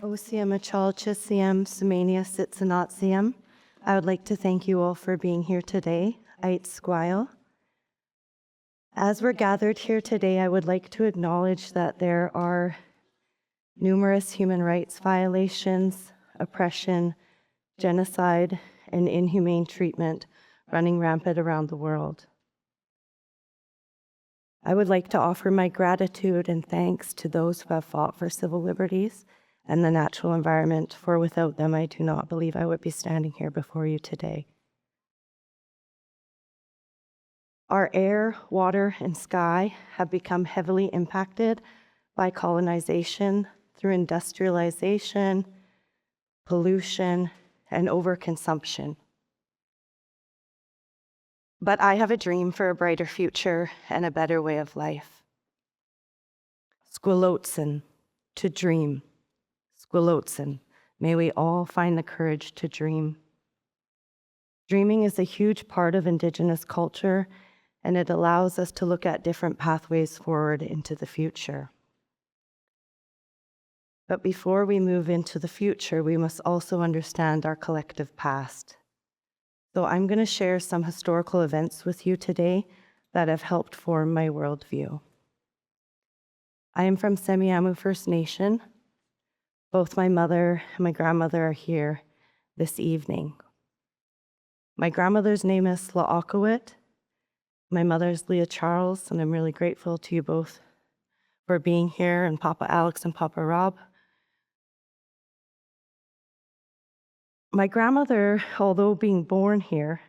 Osiamachalchisiam Sumania Sitsanatsiam. I would like to thank you all for being here today. Ait Squile. As we're gathered here today, I would like to acknowledge that there are numerous human rights violations, oppression, genocide, and inhumane treatment running rampant around the world. I would like to offer my gratitude and thanks to those who have fought for civil liberties and the natural environment, for without them, I do not believe I would be standing here before you today. Our air, water, and sky have become heavily impacted by colonization through industrialization, pollution, and overconsumption. But I have a dream for a brighter future and a better way of life. Skelkelosen, to dream. Skelkelosen, may we all find the courage to dream. Dreaming is a huge part of Indigenous culture, and it allows us to look at different pathways forward into the future. But before we move into the future, we must also understand our collective past. So I'm going to share some historical events with you today that have helped form my worldview. I am from Semiahmoo First Nation. Both my mother and my grandmother are here this evening. My grandmother's name is Skelkelosen. My mother's Leah Charles, and I'm really grateful to you both for being here, and Papa Alex and Papa Rob. My grandmother, although being born here,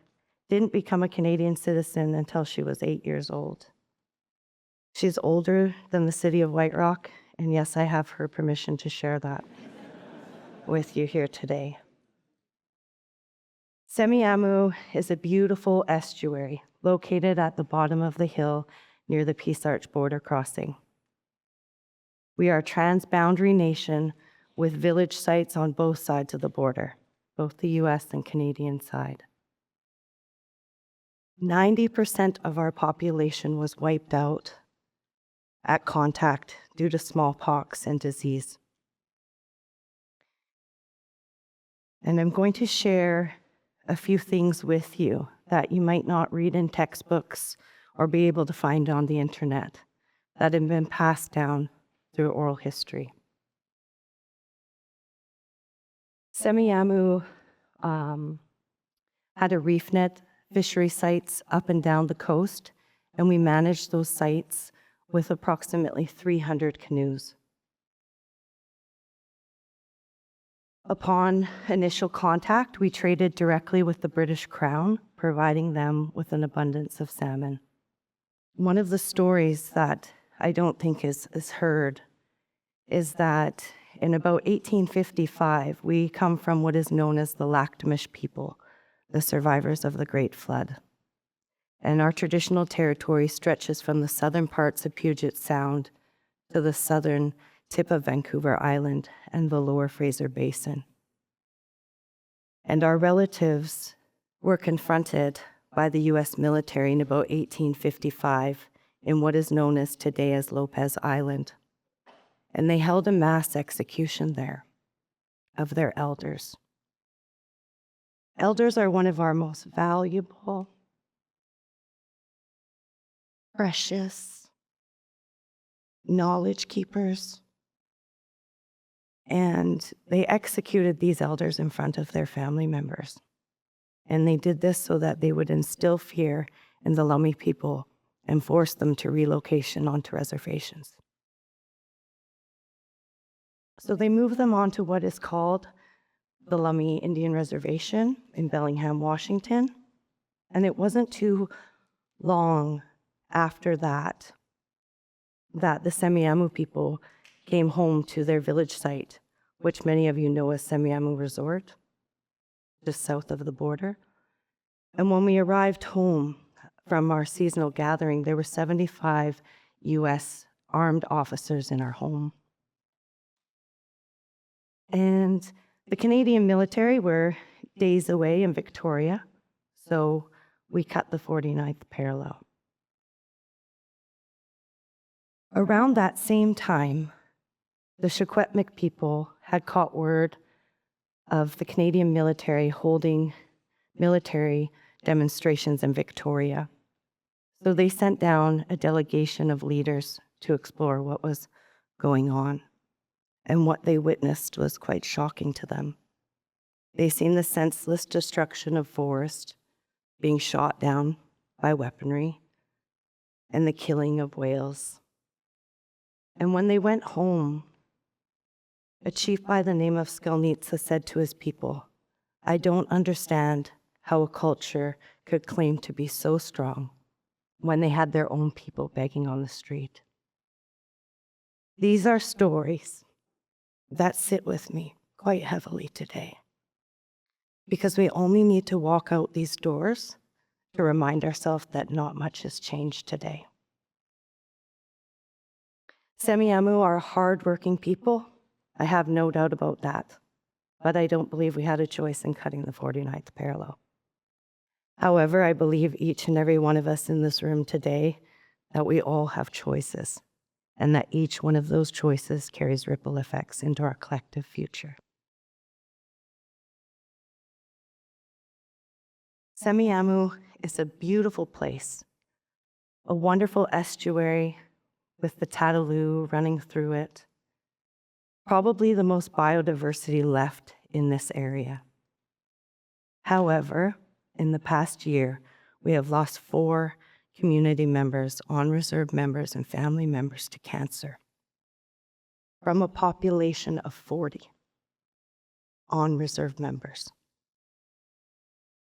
didn't become a Canadian citizen until she was 8 years old. She's older than the city of White Rock, and yes, I have her permission to share that with you here today. Semiahmoo is a beautiful estuary located at the bottom of the hill near the Peace Arch border crossing. We are a transboundary nation with village sites on both sides of the border, both the US and Canadian side. 90% of our population was wiped out at contact due to smallpox and disease. And I'm going to share a few things with you that you might not read in textbooks or be able to find on the internet that have been passed down through oral history. Semiahmoo had a reef net fishery sites up and down the coast, and we managed those sites with approximately 300 canoes. Upon initial contact, we traded directly with the British Crown, providing them with an abundance of salmon. One of the stories that I don't think is heard is that in about 1855, we come from what is known as the Lakhtamish people, the survivors of the Great Flood. And our traditional territory stretches from the southern parts of Puget Sound to the southern tip of Vancouver Island and the lower Fraser Basin. And our relatives were confronted by the US military in about 1855 in what is known as today as Lopez Island. And they held a mass execution there of their elders. Elders are one of our most valuable, precious knowledge keepers. And they executed these elders in front of their family members. And they did this so that they would instill fear in the Lummi people and force them to relocation onto reservations. So they moved them onto what is called the Lummi Indian Reservation in Bellingham, Washington. And it wasn't too long after that the Semiahmoo people came home to their village site, which many of you know as Semiahmoo Resort, just south of the border. And when we arrived home from our seasonal gathering, there were 75 US armed officers in our home. And the Canadian military were days away in Victoria, so we cut the 49th parallel. Around that same time, the Secwepemc people had caught word of the Canadian military holding military demonstrations in Victoria. So they sent down a delegation of leaders to explore what was going on. And what they witnessed was quite shocking to them. They seen the senseless destruction of forest being shot down by weaponry and the killing of whales. And when they went home, a chief by the name of Skelkelosen said to his people, "I don't understand how a culture could claim to be so strong when they had their own people begging on the street." These are stories that sit with me quite heavily today, because we only need to walk out these doors to remind ourselves that not much has changed today. Semiahmoo are hardworking people. I have no doubt about that, but I don't believe we had a choice in cutting the 49th parallel. However, I believe each and every one of us in this room today that we all have choices, and that each one of those choices carries ripple effects into our collective future. Semiahmoo is a beautiful place, a wonderful estuary with the Tataloo running through it, probably the most biodiversity left in this area. However, in the past year, we have lost 4 community members, on-reserve members, and family members to cancer, from a population of 40 on-reserve members.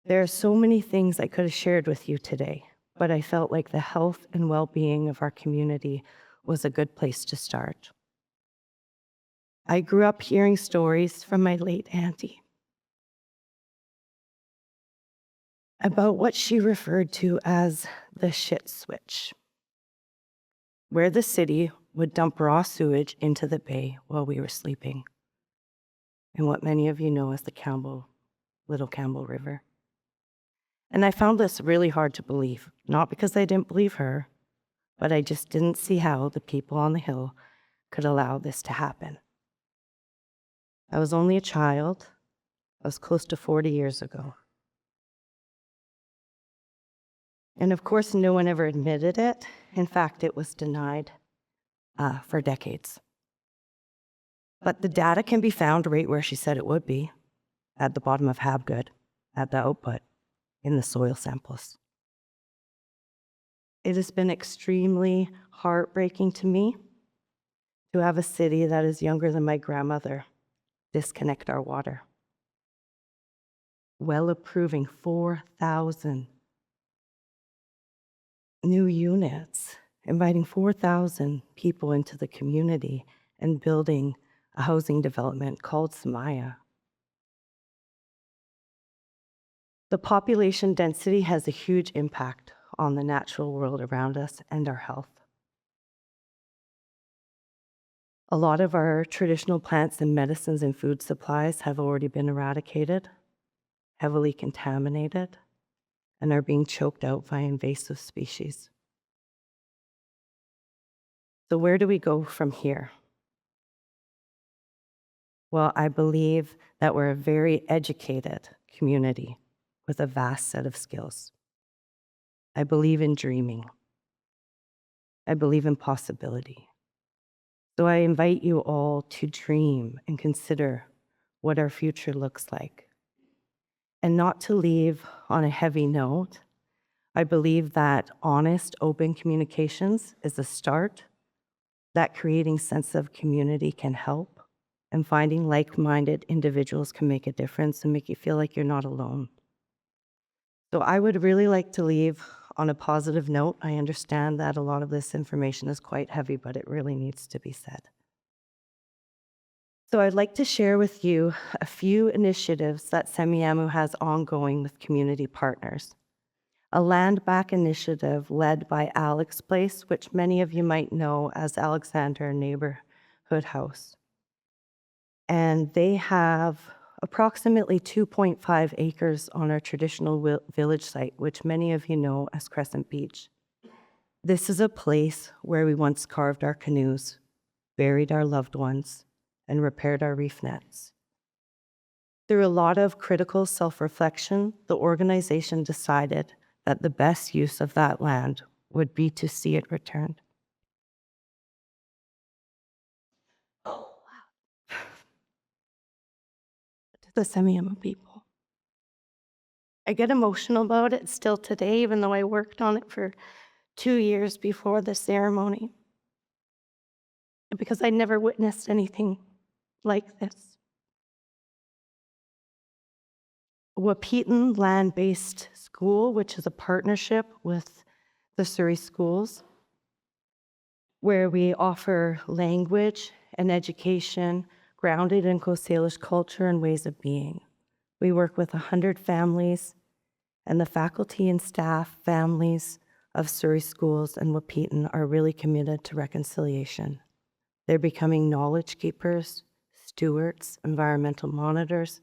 There are so many things I could have shared with you today, but I felt like the health and well-being of our community was a good place to start. I grew up hearing stories from my late auntie about what she referred to as the shit switch, where the city would dump raw sewage into the bay while we were sleeping, and what many of you know as the Little Campbell River. And I found this really hard to believe, not because I didn't believe her, but I just didn't see how the people on the hill could allow this to happen. I was only a child. I was close to 40 years ago. And of course, no one ever admitted it. In fact, it was denied for decades. But the data can be found right where she said it would be, at the bottom of Habgood, at the output, in the soil samples. It has been extremely heartbreaking to me to have a city that is younger than my grandmother disconnect our water, well approving 4,000 new units, inviting 4,000 people into the community and building a housing development called Semiahmoo. The population density has a huge impact on the natural world around us and our health. A lot of our traditional plants and medicines and food supplies have already been eradicated, heavily contaminated, and are being choked out by invasive species. So where do we go from here? Well, I believe that we're a very educated community with a vast set of skills. I believe in dreaming. I believe in possibility. So I invite you all to dream and consider what our future looks like. And not to leave on a heavy note, I believe that honest, open communications is a start, that creating sense of community can help, and finding like-minded individuals can make a difference and make you feel like you're not alone. So I would really like to leave on a positive note. I understand that a lot of this information is quite heavy, but it really needs to be said. So I'd like to share with you a few initiatives that Semiahmoo has ongoing with community partners. A land back initiative led by Alex Place, which many of you might know as Alexander Neighborhood House. And they have approximately 2.5 acres on our traditional village site, which many of you know as Crescent Beach. This is a place where we once carved our canoes, buried our loved ones, and repaired our reef nets. Through a lot of critical self-reflection, the organization decided that the best use of that land would be to see it returned. Oh, wow. To the Semiahmoo people. I get emotional about it still today, even though I worked on it for 2 years before the ceremony, because I never witnessed anything like this. Wahpeton Land-Based School, which is a partnership with the Surrey Schools, where we offer language and education grounded in Coast Salish culture and ways of being. We work with 100 families, and the faculty and staff families of Surrey Schools and Wahpeton are really committed to reconciliation. They're becoming knowledge keepers, stewards, environmental monitors,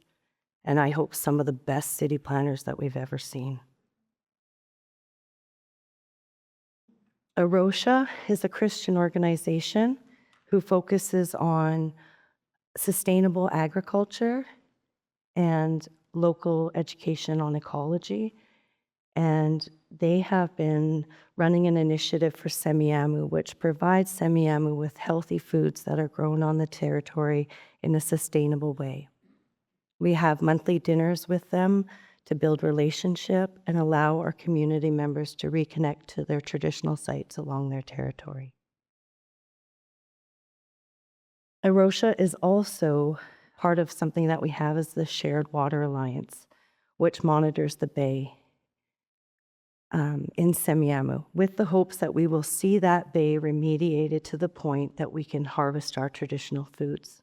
and I hope some of the best city planners that we've ever seen. Arosha is a Christian organization who focuses on sustainable agriculture and local education on ecology. And they have been running an initiative for Semiahmoo, which provides Semiahmoo with healthy foods that are grown on the territory in a sustainable way. We have monthly dinners with them to build relationship and allow our community members to reconnect to their traditional sites along their territory. Arosha is also part of something that we have as the Shared Water Alliance, which monitors the bay in Semiahmoo, with the hopes that we will see that bay remediated to the point that we can harvest our traditional foods.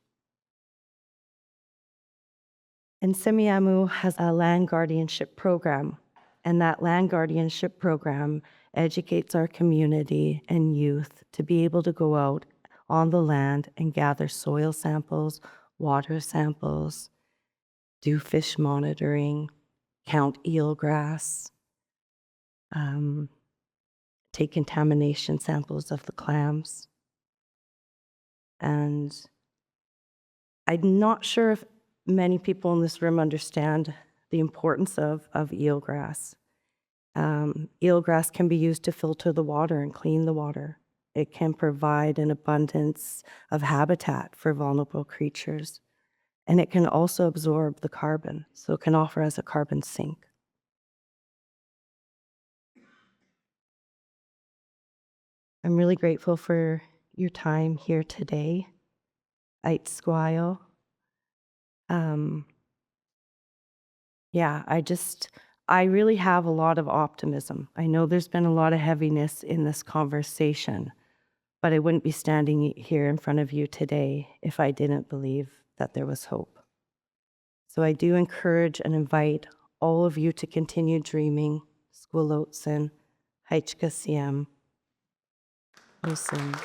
And Semiahmoo has a land guardianship program, and that land guardianship program educates our community and youth to be able to go out on the land and gather soil samples, water samples, do fish monitoring, count eelgrass, take contamination samples of the clams. And I'm not sure if many people in this room understand the importance of eelgrass. Eelgrass can be used to filter the water and clean the water. It can provide an abundance of habitat for vulnerable creatures. And it can also absorb the carbon, so it can offer as a carbon sink. I'm really grateful for your time here today. TEDxWhite. Yeah, I really have a lot of optimism. I know there's been a lot of heaviness in this conversation, but I wouldn't be standing here in front of you today if I didn't believe that there was hope. So I do encourage and invite all of you to continue dreaming. Skelkelosen, Siem, Wilson.